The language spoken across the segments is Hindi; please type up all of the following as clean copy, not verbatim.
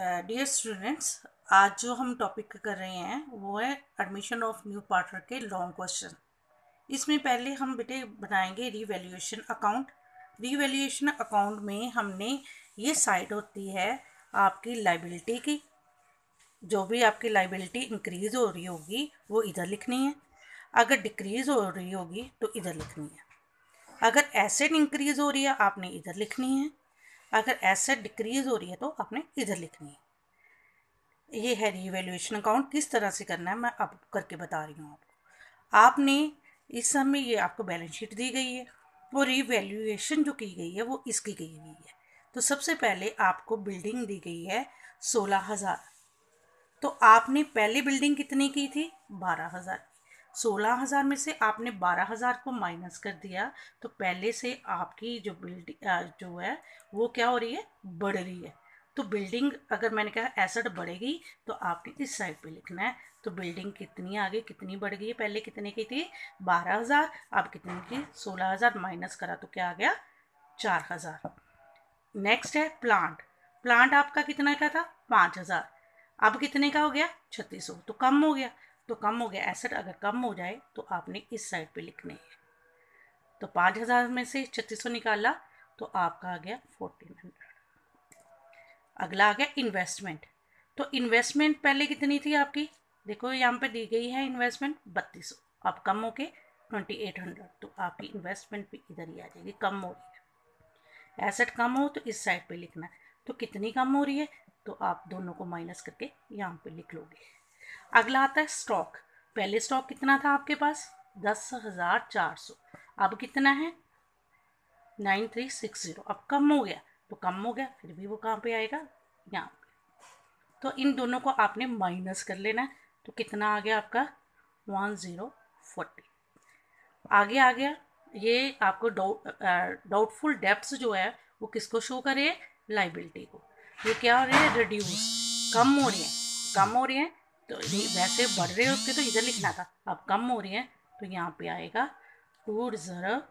डियर स्टूडेंट्स, आज जो हम टॉपिक कर रहे हैं वो है एडमिशन ऑफ न्यू पार्टनर के लॉन्ग क्वेश्चन। इसमें पहले हम बेटे बनाएंगे रीवैल्यूएशन अकाउंट। रीवैल्यूएशन अकाउंट में हमने ये साइड होती है आपकी लाइबिलिटी की। जो भी आपकी लाइबिलिटी इंक्रीज़ हो रही होगी वो इधर लिखनी है, अगर डिक्रीज़ हो रही होगी तो इधर लिखनी है। अगर एसेट इंक्रीज़ हो रही है आपने इधर लिखनी है, अगर एसेट डिक्रीज़ हो रही है तो आपने इधर लिखनी है। ये है रीवैल्यूएशन अकाउंट। किस तरह से करना है मैं अब करके बता रही हूँ आपको। आपने इस समय ये आपको बैलेंस शीट दी गई है, वो रीवैल्यूएशन जो की गई है वो इसकी की गई है। तो सबसे पहले आपको बिल्डिंग दी गई है 16,000। तो आपने पहली बिल्डिंग कितनी की थी? 12,000। 16,000 में से आपने 12,000 को माइनस कर दिया, तो पहले से आपकी जो बिल्डिंग जो है वो क्या हो रही है? बढ़ रही है। तो बिल्डिंग, अगर मैंने कहा एसेट बढ़ेगी तो आपने इस साइड पे लिखना है। तो बिल्डिंग कितनी आगे कितनी बढ़ गई? पहले कितने की थी? 12,000। अब कितनी की? 16,000। माइनस करा तो क्या आ गया? 4,000। नेक्स्ट है प्लांट। प्लांट आपका कितना का था? 5,000। अब कितने का हो गया? 3600। तो कम हो गया। तो कम हो गया। एसेट अगर कम हो जाए तो आपने इस साइड पे लिखने हैं। तो 5,000 में से 3600 निकाला तो आपका आ गया 1400। अगला आ गया इन्वेस्टमेंट। तो इन्वेस्टमेंट पहले कितनी थी आपकी? देखो यहाँ पे दी गई है इन्वेस्टमेंट 3200। अब कम हो के 2800। तो आपकी इन्वेस्टमेंट भी इधर ही आ जाएगी, कम हो रही है। एसेट कम हो तो इस साइड पे लिखना है। तो कितनी कम हो रही है? तो आप दोनों को माइनस करके यहाँ पे लिख लोगे। अगला आता है स्टॉक। पहले स्टॉक कितना था आपके पास? 10,400। अब कितना है? 9,360। अब कम हो गया। तो कम हो गया, फिर भी वो कहाँ पे आएगा? यहाँ पे। तो इन दोनों को आपने माइनस कर लेना है। तो कितना आ गया आपका? 1040। आगे आ गया ये आपको डाउटफुल डेब्ट्स जो है वो किसको शो करे? लाइबिलिटी को। ये क्या हो रही है? रिड्यूस, कम हो रही है। कम हो रही है तो वैसे बढ़ रहे होते तो इधर लिखना था, अब कम हो रही है तो यहाँ पे आएगा to reserve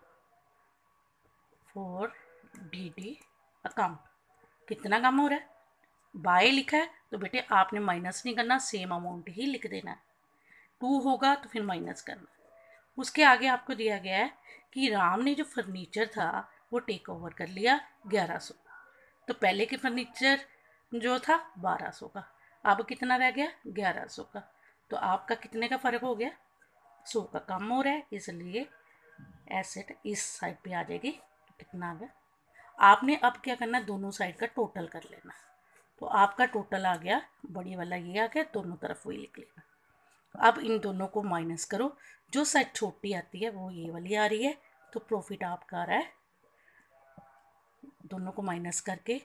for the account. कितना कम हो रहा है? बाय लिखा है तो बेटे आपने माइनस नहीं करना, सेम अमाउंट ही लिख देना है। 2 होगा तो फिर माइनस करना। उसके आगे आपको दिया गया है कि राम ने जो फर्नीचर था वो टेक ओवर कर लिया 1100। तो पहले के फर्नीचर जो था 1200 का, अब कितना रह गया? 1100 का। तो आपका कितने का फ़र्क हो गया? 100 का कम हो रहा है, इसलिए एसेट इस साइड पे आ जाएगी। तो कितना आ गया? आपने अब क्या करना? दोनों साइड का टोटल कर लेना। तो आपका टोटल आ गया, बड़ी वाला ये आ गया, दोनों तरफ वही लिख लेना। अब इन दोनों को माइनस करो, जो साइड छोटी आती है वो ये वाली आ रही है। तो प्रॉफिट आपका आ रहा है, दोनों को माइनस करके।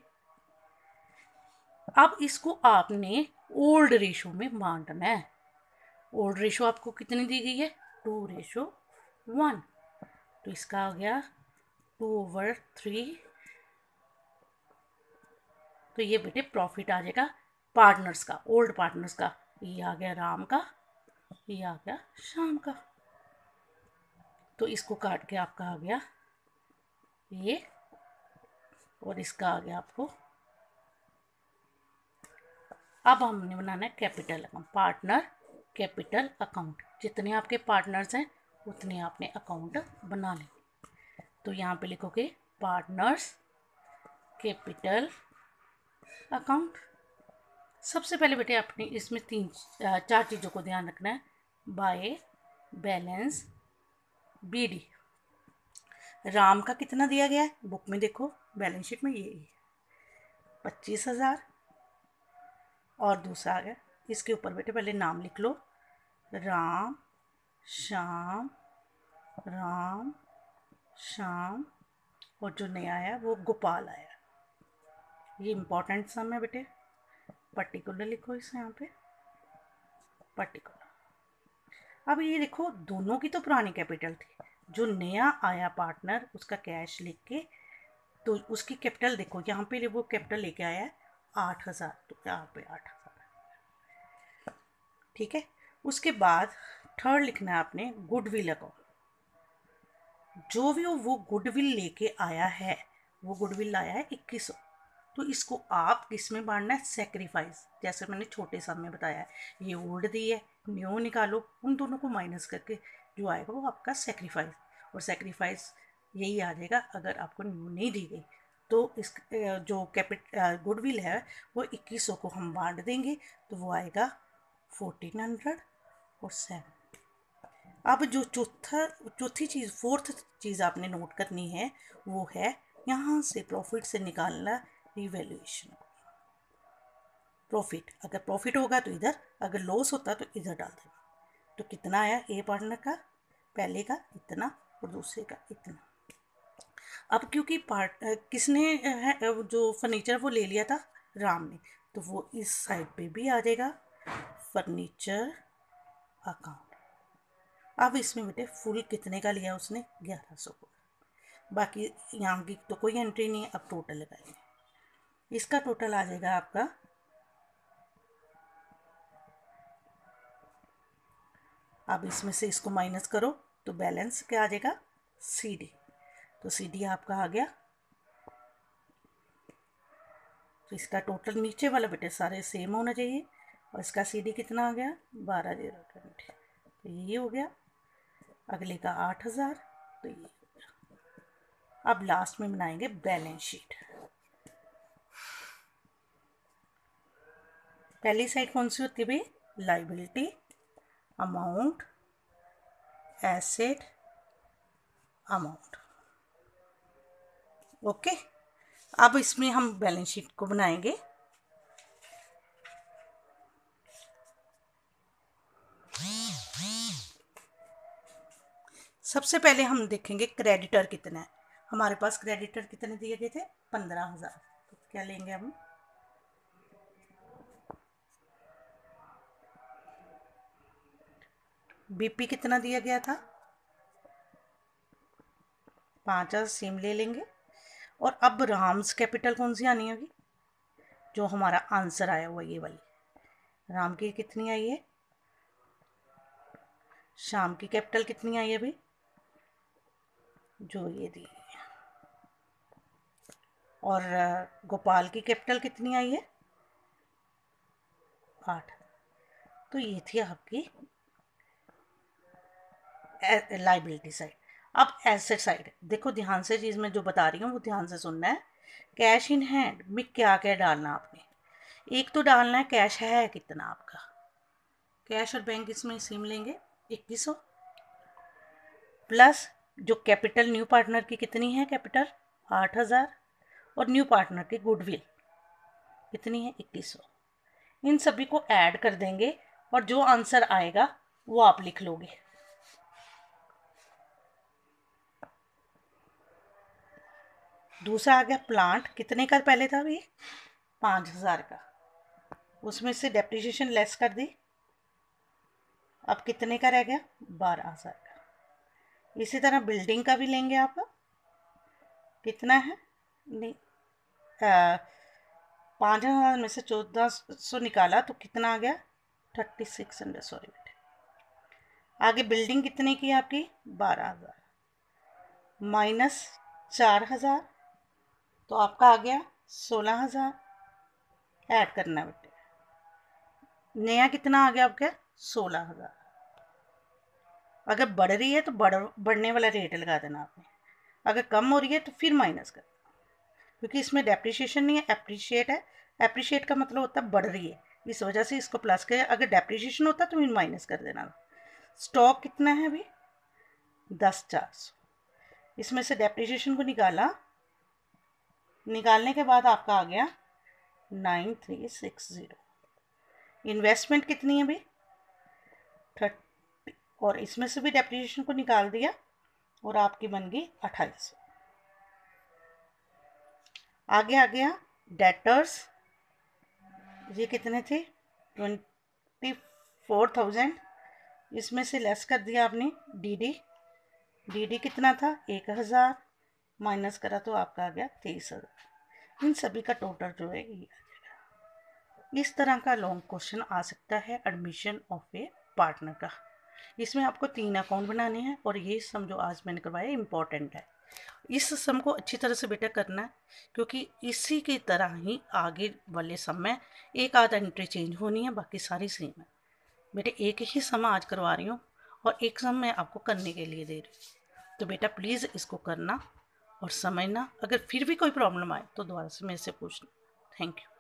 अब इसको आपने ओल्ड रेशो में बांटना है। ओल्ड रेशो आपको कितनी दी गई है? 2:1। तो इसका आ गया 2/3। तो ये बेटे प्रॉफिट आ जाएगा पार्टनर्स का, ओल्ड पार्टनर्स का। ये आ गया राम का, ये आ गया श्याम का। तो इसको काट के आपका आ गया ये, और इसका आ गया आपको। अब हमने बनाना है capital account, partner capital account. जितने आपके पार्टनर्स हैं उतने आपने अकाउंट बना लेंगे। तो यहाँ पे लिखोगे पार्टनर्स कैपिटल अकाउंट। सबसे पहले बेटे आपने इसमें 4 चीज़ों को ध्यान रखना है। By balance BD. राम का कितना दिया गया है? बुक में देखो, बैलेंस शीट में ये 25,000। और दूसरा आ गया, इसके ऊपर बेटे पहले नाम लिख लो, राम श्याम, राम श्याम। और जो नया आया वो गोपाल आया। ये इम्पोर्टेंट सम है बेटे, पर्टिकुलर लिखो इसे यहाँ पे, पर्टिकुलर। अब ये देखो, दोनों की तो पुरानी कैपिटल थी, जो नया आया पार्टनर उसका कैश लिख के, तो उसकी कैपिटल देखो यहाँ पे वो कैपिटल लेके आया है 8,000। तो यहाँ पे 8,000, ठीक है। उसके बाद थर्ड लिखना है आपने गुडविल अकाउंट। जो भी वो गुडविल लेके आया है, वो गुडविल लाया है 2100। तो इसको आप किस में बांटना है, सेक्रीफाइस, जैसे मैंने छोटे सम में बताया है। ये ओल्ड दी है, न्यू निकालो, उन दोनों को माइनस करके जो आएगा वो आपका सेक्रीफाइस, और सेक्रीफाइस यही आ जाएगा अगर आपको न्यू नहीं दी गई। तो इस जो गुडविल है वो 2100 को हम बांट देंगे, तो वो आएगा 1400 और 7। अब जो चौथी चीज़, फोर्थ चीज़ आपने नोट करनी है वो है यहाँ से प्रॉफिट से निकालना रिवैल्यूएशन। प्रॉफिट, अगर प्रॉफिट होगा तो इधर, अगर लॉस होता तो इधर डाल देना। तो कितना आया ए पार्टनर का, पहले का इतना और दूसरे का इतना। अब क्योंकि किसने जो फर्नीचर वो ले लिया था, राम ने, तो वो इस साइड पे भी आ जाएगा फर्नीचर अकाउंट। अब इसमें बेटे फुल कितने का लिया उसने, 1100 को। बाकी यहाँ की तो कोई एंट्री नहीं है। अब टोटल लगाएंगे, इसका टोटल आ जाएगा आपका, अब इसमें से इसको माइनस करो तो बैलेंस क्या आ जाएगा, CD। तो CD आपका आ गया। तो इसका टोटल नीचे वाला बेटे सारे सेम होना चाहिए, और इसका CD कितना आ गया, 12020। तो ये हो गया। अगले का 8000, तो ये हो गया। अब लास्ट में बनाएंगे बैलेंस शीट। पहली साइड कौन सी होती है भाई, liability, amount, asset, amount. Okay, अब इसमें हम बैलेंस शीट को बनाएंगे। सबसे पहले हम देखेंगे क्रेडिटर कितना है। हमारे पास क्रेडिटर कितने दिए गए थे, 15000। तो क्या लेंगे हम, BP कितना दिया गया था, 5000 सेम ले लेंगे। और अब राम्स कैपिटल कौन सी आनी होगी, जो हमारा आंसर आया हुआ ये वाली, राम की कितनी आई है, शाम की कैपिटल कितनी आई है भाई, जो ये दी है। और गोपाल की कैपिटल कितनी आई है, 8। तो ये थी आपकी लाइबिलिटी साइड। अब एसेट साइड देखो, ध्यान से चीज़ मैं जो बता रही हूँ वो ध्यान से सुनना है। कैश इन हैंड में क्या क्या डालना आपने, एक तो डालना है कैश है कितना आपका, कैश और बैंक इसमें सेम लेंगे 2100, प्लस जो कैपिटल न्यू पार्टनर की कितनी है कैपिटल, 8000, और न्यू पार्टनर की गुडविल कितनी है, 2100। इन सभी को ऐड कर देंगे और जो आंसर आएगा वो आप लिख लोगे। दूसरा आ गया प्लांट, कितने का पहले था भाई, 5000 का, उसमें से डेप्रिसिएशन लेस कर दी, अब कितने का रह गया, 12000 का। इसी तरह बिल्डिंग का भी लेंगे आप, कितना है, नहीं 5000 में से 1400 निकाला तो कितना आ गया, 3600, सॉरी बेटे। आगे बिल्डिंग कितने की आपकी, 12000 माइनस 4000, तो आपका आ गया 16000, ऐड करना बेटे। नया कितना आ गया आपका, 16000। अगर बढ़ रही है तो बढ़ने वाला रेट लगा देना आपने, अगर कम हो रही है तो फिर माइनस कर, क्योंकि इसमें डेप्रिसिएशन नहीं है, एप्रिशिएट है। एप्रिशिएट का मतलब होता है बढ़ रही है, इस वजह से इसको प्लस कर, अगर डेप्रिसिएशन होता तो फिर माइनस कर देना। स्टॉक कितना है अभी, 10,400। इसमें से डेप्रिसिएशन को निकाला, निकालने के बाद आपका आ गया 9360। इन्वेस्टमेंट कितनी है भाई, 30, और इसमें से भी डेप्रिसिएशन को निकाल दिया और आपकी बन गई 2800। आगे आ गया डेटर्स, ये कितने थे, 24,000। इसमें से लेस कर दिया आपने डी कितना था, 1000, माइनस करा तो आपका आ गया 23,000। इन सभी का टोटल जो है ये आ जाएगा। इस तरह का लॉन्ग क्वेश्चन आ सकता है एडमिशन ऑफ ए पार्टनर का। इसमें आपको 3 अकाउंट बनाने हैं और ये सम जो आज मैंने करवाया इंपॉर्टेंट है। इस सम को अच्छी तरह से बेटा करना है, क्योंकि इसी की तरह ही आगे वाले सम में एक आध एंट्री चेंज होनी है, बाकी सारी सेम है। बेटे एक ही सम आज करवा रही हूँ और एक सम मैं आपको करने के लिए दे रही हूँ, तो बेटा प्लीज़ इसको करना और समझना। अगर फिर भी कोई प्रॉब्लम आए तो दोबारा से मेरे से पूछना। Thank you.